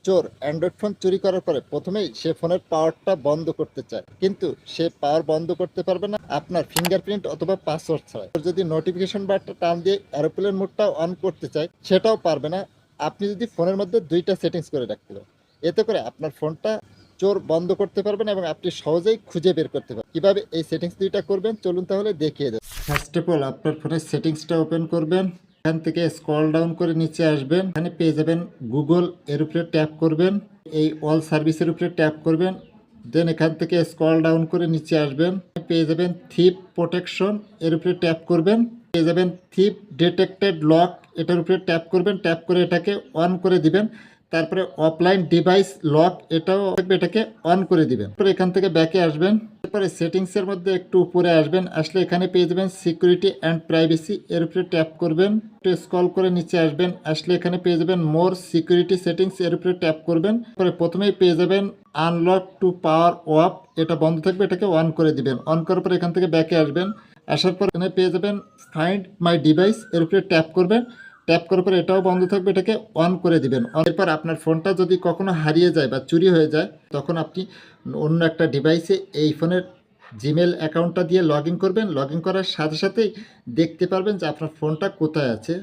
চোর Android phone চুরি করার পরে প্রথমেই সে ফোনের পাওয়ারটা বন্ধ করতে চায়, কিন্তু সে পাওয়ার বন্ধ করতে পারবে না আপনার ফিঙ্গারপ্রিন্ট অথবা পাসওয়ার্ড ছাড়া। যদি নোটিফিকেশন বারটা টান দিয়ে এরোপ্লেন মোডটা অন করতে চায় সেটাও পারবে না, আপনি যদি ফোনের মধ্যে দুইটা সেটিংস করে রাখতে পারেন। এতে করে আপনার ফোনটা চোর বন্ধ করতে পারবেন এবং আপনি সহজেই খুঁজে বের করতে পারবেন। কিভাবে এই সেটিংস দুইটা করবেন চলুন তাহলে দেখিয়ে দেব। ফার্স্ট অফ অল আপনার ফোনের সেটিংসটা ওপেন করবেন, এখান থেকে স্ক্রল ডাউন করে নিচে আসবেন, এখানে পেয়ে যাবেন গুগল, এর উপরে ট্যাপ করবেন, এই অল সার্ভিসের উপরে ট্যাপ করবেন, দেন এখান থেকে স্ক্রল ডাউন করে নিচে আসবেন, পেয়ে যাবেন থিপ প্রোটেকশন, এর উপরে ট্যাপ করবেন, পেয়ে যাবেন থিপ ডিটেক্টেড লক, এটার উপরে ট্যাপ করবেন, ট্যাপ করে এটাকে অন করে দিবেন। তারপরে অফলাইন ডিভাইস লক, এটাও এটাকে অন করে দিবেন। তারপরে এখান থেকে ব্যাকে আসবেন, তারপরে সেটিংসের মধ্যে একটু উপরে আসবেন, আসলে এখানে পেয়ে যাবেন সিকিউরিটি অ্যান্ড প্রাইভেসি, এর উপরে ট্যাপ করবেন, একটু স্ক্রল করে নিচে আসবেন, আসলে এখানে পেয়ে যাবেন মোর সিকিউরিটি সেটিংস, এর উপরে ট্যাপ করবেন। তারপরে প্রথমেই পেয়ে যাবেন আনলক টু পাওয়ার অফ, এটা বন্ধ থাকবে, এটাকে অন করে দিবেন। অন করার পর এখান থেকে ব্যাকে আসবেন, আসার পর এখানে পেয়ে যাবেন ফাইন্ড মাই ডিভাইস, এর উপরে ট্যাপ করবেন, ট্যাপ করার পর এটাও বন্ধ থাকবে, এটাকে অন করে দিবেন। এরপর আপনার ফোনটা যদি কখনো হারিয়ে যায় বা চুরি হয়ে যায় তখন আপনি অন্য একটা ডিভাইসে এই ফোনের জিমেল অ্যাকাউন্টটা দিয়ে লগ ইন করবেন। লগ ইন করার সাথে সাথেই দেখতে পারবেন যে আপনার ফোনটা কোথায় আছে।